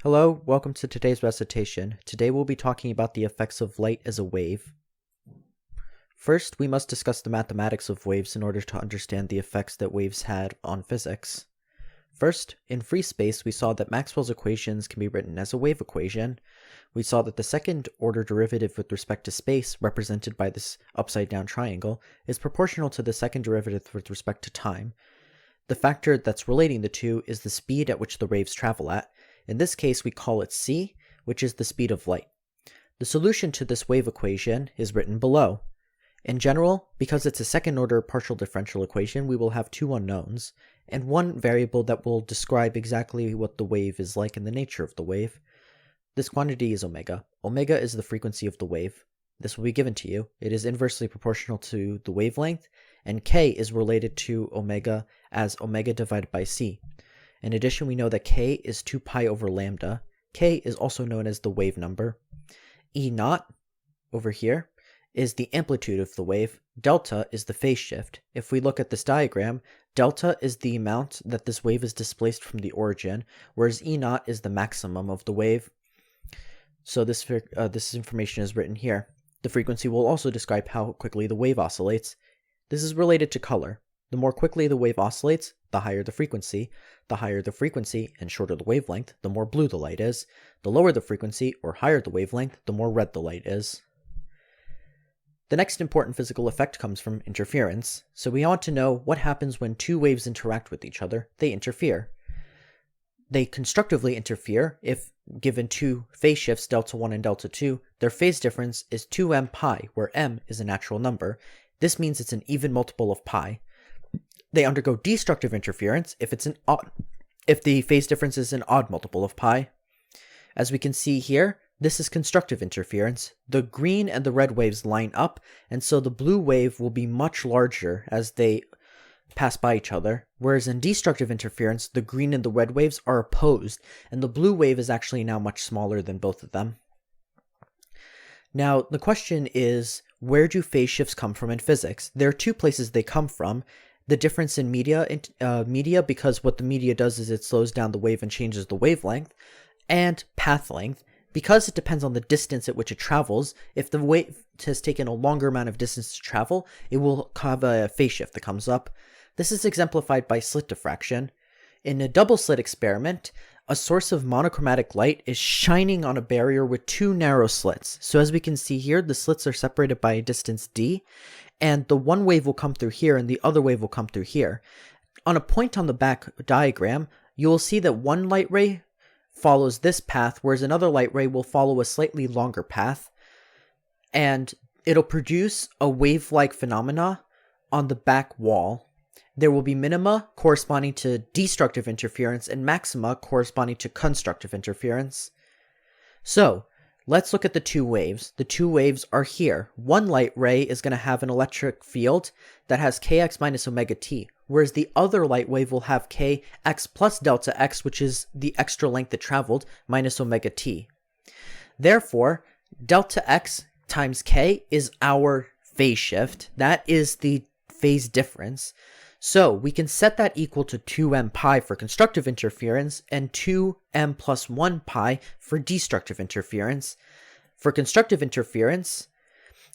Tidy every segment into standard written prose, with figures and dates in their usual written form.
Hello, welcome to today's recitation. Today we'll be talking about the effects of light as a wave. First, we must discuss the mathematics of waves in order to understand the effects that waves had on physics. First, in free space, we saw that Maxwell's equations can be written as a wave equation. We saw that the second-order derivative with respect to space, represented by this upside-down triangle, is proportional to the second derivative with respect to time. The factor that's relating the two is the speed at which the waves travel at. In this case, we call it c, which is the speed of light. The solution to this wave equation is written below. In general, because it's a second-order partial differential equation, we will have two unknowns, and one variable that will describe exactly what the wave is like and the nature of the wave. This quantity is omega. Omega is the frequency of the wave. This will be given to you. It is inversely proportional to the wavelength, and k is related to omega as omega divided by c. In addition, we know that k is 2 pi over lambda. K is also known as the wave number. E naught, over here, is the amplitude of the wave. Delta is the phase shift. If we look at this diagram, delta is the amount that this wave is displaced from the origin, whereas E naught is the maximum of the wave. So this information is written here. The frequency will also describe how quickly the wave oscillates. This is related to color. The more quickly the wave oscillates, the higher the frequency. The higher the frequency and shorter the wavelength, the more blue the light is. The lower the frequency or higher the wavelength, the more red the light is. The next important physical effect comes from interference. So we want to know what happens when two waves interact with each other. They interfere. They constructively interfere if given two phase shifts, delta 1 and delta 2. Their phase difference is 2m pi, where m is a natural number. This means it's an even multiple of pi. They undergo destructive interference if the phase difference is an odd multiple of pi. As we can see here, this is constructive interference. The green and the red waves line up, and so the blue wave will be much larger as they pass by each other, whereas in destructive interference, the green and the red waves are opposed, and the blue wave is actually now much smaller than both of them. Now, the question is, where do phase shifts come from in physics? There are two places they come from. The difference in media, because what the media does is it slows down the wave and changes the wavelength, and path length, because it depends on the distance at which it travels. If the wave has taken a longer amount of distance to travel, it will have a phase shift that comes up. This is exemplified by slit diffraction. In a double slit experiment, a source of monochromatic light is shining on a barrier with two narrow slits. So as we can see here, the slits are separated by a distance d, and the one wave will come through here and the other wave will come through here. On a point on the back diagram, you will see that one light ray follows this path, whereas another light ray will follow a slightly longer path, and it'll produce a wave-like phenomena on the back wall. There will be minima corresponding to destructive interference and maxima corresponding to constructive interference. So, let's look at the two waves. The two waves are here. One light ray is going to have an electric field that has kx minus omega t, whereas the other light wave will have kx plus delta x, which is the extra length it traveled, minus omega t. Therefore, delta x times k is our phase shift. That is the phase difference. So we can set that equal to 2m pi for constructive interference and 2m plus 1 pi for destructive interference. For constructive interference,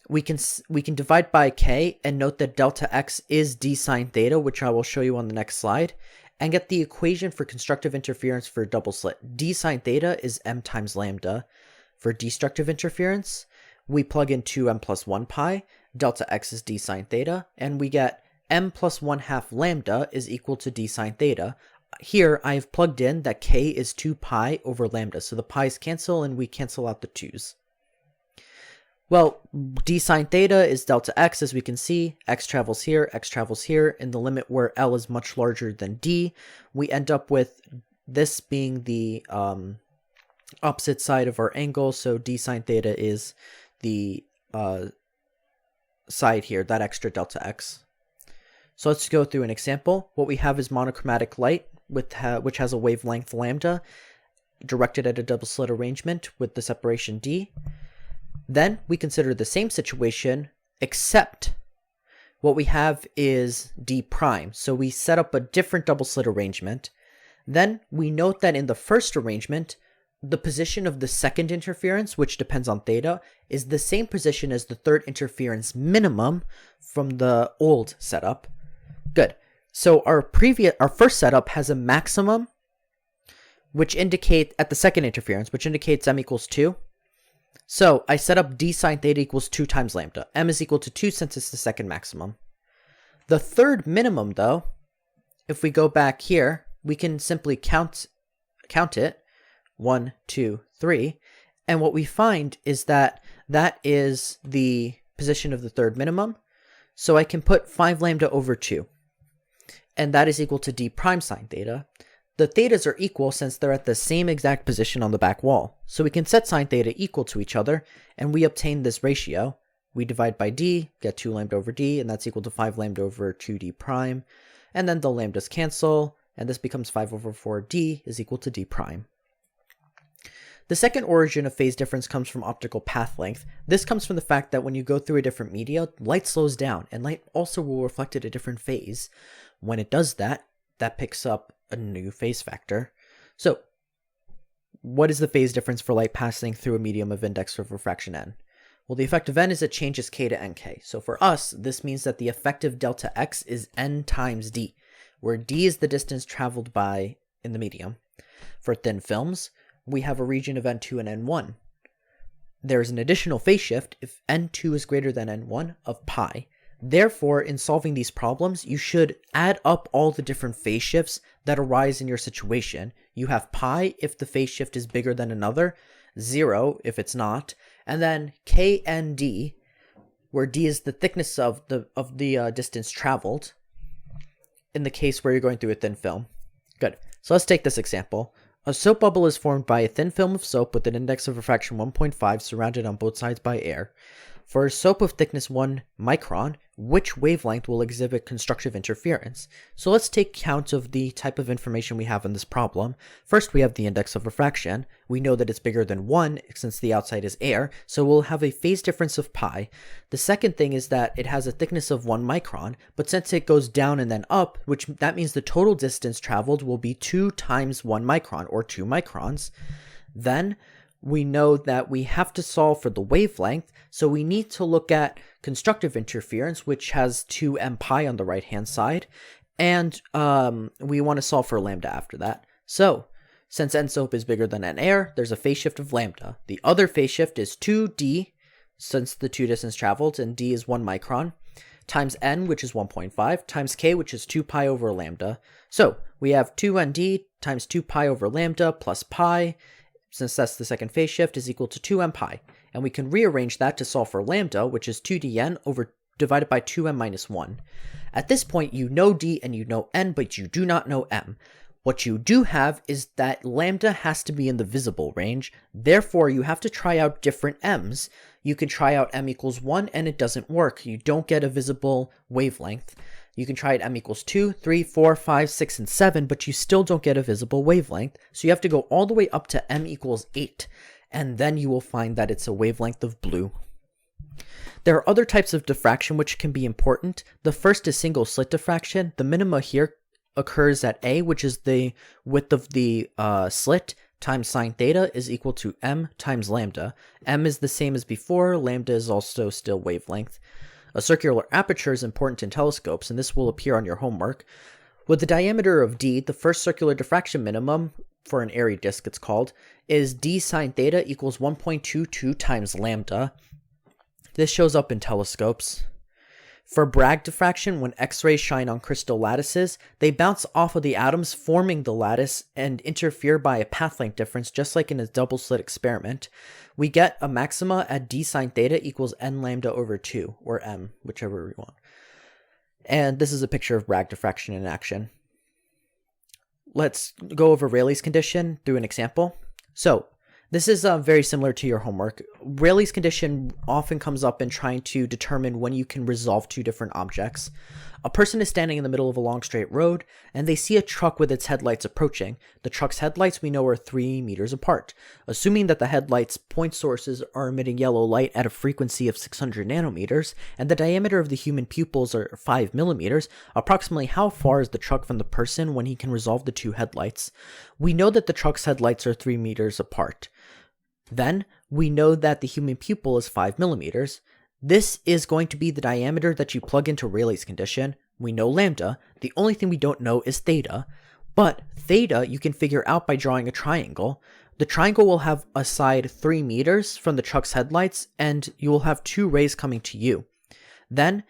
we can divide by k and note that delta x is d sine theta, which I will show you on the next slide, and get the equation for constructive interference for a double slit. D sine theta is m times lambda. For destructive interference, we plug in 2m plus 1 pi, delta x is d sine theta, and we get m plus 1/2 lambda is equal to d sine theta. Here, I have plugged in that k is 2 pi over lambda, so the pi's cancel and we cancel out the 2's. Well, d sine theta is delta x, as we can see. X travels here, in the limit where L is much larger than d. We end up with this being the opposite side of our angle, so d sine theta is the side here, that extra delta x. So let's go through an example. What we have is monochromatic light, which has a wavelength lambda, directed at a double slit arrangement with the separation d. Then we consider the same situation, except what we have is d prime. So we set up a different double slit arrangement. Then we note that in the first arrangement, the position of the second interference, which depends on theta, is the same position as the third interference minimum from the old setup. Good. So our first setup has a maximum, which indicate at the second interference, which indicates m equals 2. So I set up d sine theta equals 2 times lambda. M is equal to 2 since it's the second maximum. The third minimum, though, if we go back here, we can simply count it. 1, 2, 3. And what we find is that that is the position of the third minimum. So I can put 5 lambda over 2. And that is equal to d prime sine theta. The thetas are equal since they're at the same exact position on the back wall. So we can set sine theta equal to each other, and we obtain this ratio. We divide by d, get 2 lambda over d, and that's equal to 5 lambda over 2d prime. And then the lambdas cancel, and this becomes 5 over 4d is equal to d prime. The second origin of phase difference comes from optical path length. This comes from the fact that when you go through a different media, light slows down, and light also will reflect at a different phase. When it does that, that picks up a new phase factor. So, what is the phase difference for light passing through a medium of index of refraction n? Well, the effect of n is it changes k to nk. So for us, this means that the effective delta x is n times d, where d is the distance traveled by in the medium. For thin films, we have a region of n2 and n1. There is an additional phase shift if n2 is greater than n1 of pi. Therefore, in solving these problems, you should add up all the different phase shifts that arise in your situation. You have pi if the phase shift is bigger than another, 0 if it's not, and then k and d, where d is the thickness of the distance traveled, in the case where you're going through a thin film. Good. So let's take this example. A soap bubble is formed by a thin film of soap with an index of refraction 1.5 surrounded on both sides by air. For a soap of thickness 1 micron, which wavelength will exhibit constructive interference? So let's take count of the type of information we have in this problem. First, we have the index of refraction. We know that it's bigger than 1 since the outside is air, so we'll have a phase difference of pi. The second thing is that it has a thickness of 1 micron, but since it goes down and then up, that means the total distance traveled will be 2 times 1 micron, or 2 microns. Then we know that we have to solve for the wavelength, so we need to look at constructive interference, which has 2m pi on the right-hand side, and we want to solve for lambda after that. So, since n soap is bigger than n air, there's a phase shift of lambda. The other phase shift is 2d, since the 2 distance traveled, and d is 1 micron, times n, which is 1.5, times k, which is 2 pi over lambda. So, we have 2nd times 2 pi over lambda plus pi, since that's the second phase shift, is equal to 2m pi. And we can rearrange that to solve for lambda, which is 2dn divided by 2m minus 1. At this point, you know d and you know n, but you do not know m. What you do have is that lambda has to be in the visible range. Therefore, you have to try out different m's. You can try out m equals 1, and it doesn't work. You don't get a visible wavelength. You can try it m equals 2, 3, 4, 5, 6, and 7, but you still don't get a visible wavelength. So you have to go all the way up to m equals 8, and then you will find that it's a wavelength of blue. There are other types of diffraction which can be important. The first is single slit diffraction. The minima here occurs at a, which is the width of the slit, times sine theta is equal to m times lambda. M is the same as before. Lambda is also still wavelength. A circular aperture is important in telescopes, and this will appear on your homework. With the diameter of d, the first circular diffraction minimum, for an airy disk it's called, is d sine theta equals 1.22 times lambda. This shows up in telescopes. For Bragg diffraction, when X-rays shine on crystal lattices, they bounce off of the atoms forming the lattice and interfere by a path length difference, just like in a double slit experiment. We get a maxima at d sine theta equals n lambda over 2, or m, whichever we want. And this is a picture of Bragg diffraction in action. Let's go over Rayleigh's condition through an example. So, This is very similar to your homework. Rayleigh's condition often comes up in trying to determine when you can resolve two different objects. A person is standing in the middle of a long straight road, and they see a truck with its headlights approaching. The truck's headlights we know are 3 meters apart. Assuming that the headlights' point sources are emitting yellow light at a frequency of 600 nanometers, and the diameter of the human pupils are 5 millimeters, approximately how far is the truck from the person when he can resolve the two headlights? We know that the truck's headlights are 3 meters apart. Then, we know that the human pupil is 5 millimeters. This is going to be the diameter that you plug into Rayleigh's condition. We know lambda. The only thing we don't know is theta. But theta you can figure out by drawing a triangle. The triangle will have a side 3 meters from the truck's headlights, and you will have two rays coming to you. Then,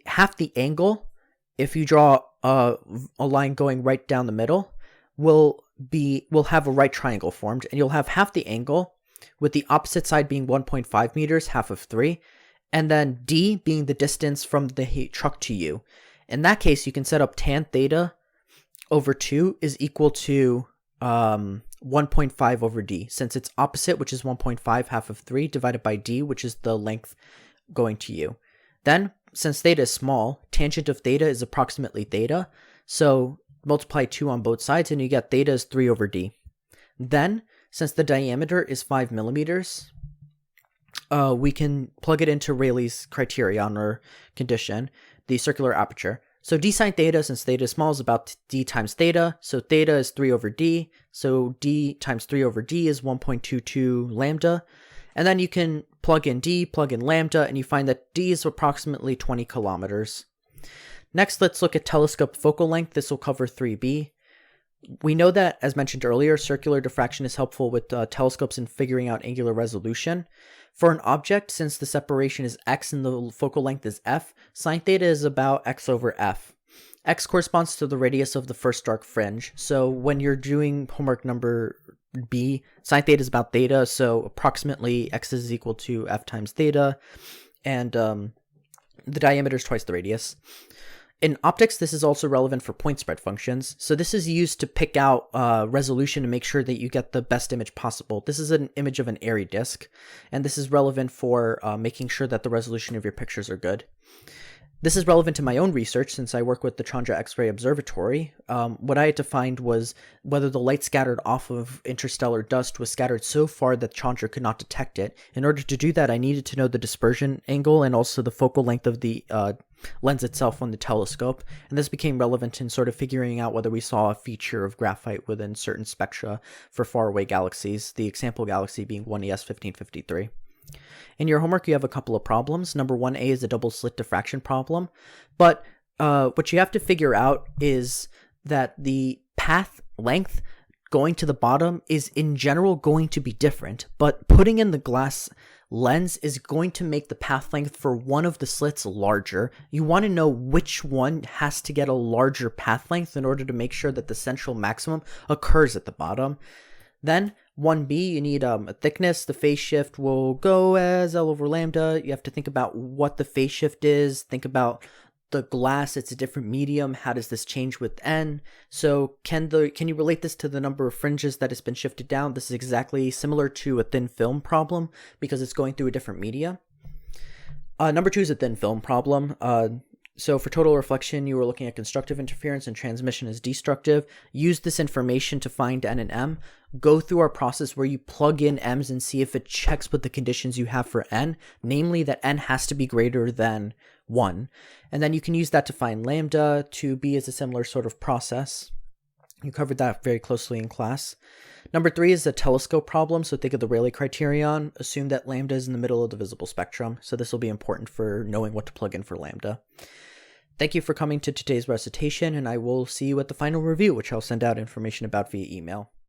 half the angle, if you draw a line going right down the middle, will have a right triangle formed, and you'll have half the angle, with the opposite side being 1.5 meters, half of 3, and then d being the distance from the truck to you. In that case, you can set up tan theta over 2 is equal to 1.5 over d, since it's opposite, which is 1.5, half of 3, divided by d, which is the length going to you. Then, since theta is small, tangent of theta is approximately theta, so multiply 2 on both sides, and you get theta is 3 over d. Then, since the diameter is 5 millimeters, we can plug it into Rayleigh's criterion or condition, the circular aperture. So d sine theta, since theta is small, is about d times theta. So theta is 3 over d. So d times 3 over d is 1.22 lambda. And then you can plug in d, plug in lambda, and you find that d is approximately 20 kilometers. Next, let's look at telescope focal length. This will cover 3b. We know that, as mentioned earlier, circular diffraction is helpful with telescopes in figuring out angular resolution. For an object, since the separation is x and the focal length is f, sine theta is about x over f. X corresponds to the radius of the first dark fringe. So when you're doing homework number B, sine theta is about theta, so approximately x is equal to f times theta, and the diameter is twice the radius. In optics, this is also relevant for point spread functions. So this is used to pick out resolution to make sure that you get the best image possible. This is an image of an airy disk, and this is relevant for making sure that the resolution of your pictures are good. This is relevant to my own research since I work with the Chandra X-ray Observatory. What I had to find was whether the light scattered off of interstellar dust was scattered so far that Chandra could not detect it. In order to do that, I needed to know the dispersion angle and also the focal length of the lens itself on the telescope, and this became relevant in sort of figuring out whether we saw a feature of graphite within certain spectra for faraway galaxies, the example galaxy being 1ES 1553. In your homework, you have a couple of problems. Number 1A is a double slit diffraction problem, but what you have to figure out is that the path length going to the bottom is in general going to be different, but putting in the glass lens is going to make the path length for one of the slits larger. You want to know which one has to get a larger path length in order to make sure that the central maximum occurs at the bottom. Then 1b, you need a thickness. The phase shift will go as L over lambda. You have to think about what the phase shift is. Think about the glass, it's a different medium. How does this change with n? So can you relate this to the number of fringes that has been shifted down? This is exactly similar to a thin film problem because it's going through a different media. Number 2 is a thin film problem. So for total reflection, you were looking at constructive interference and transmission is destructive. Use this information to find n and m. Go through our process where you plug in m's and see if it checks with the conditions you have for n, namely that n has to be greater than 1. And then you can use that to find lambda. 2b is a similar sort of process. You covered that very closely in class. Number 3 is a telescope problem, so think of the Rayleigh criterion. Assume that lambda is in the middle of the visible spectrum, so this will be important for knowing what to plug in for lambda. Thank you for coming to today's recitation, and I will see you at the final review, which I'll send out information about via email.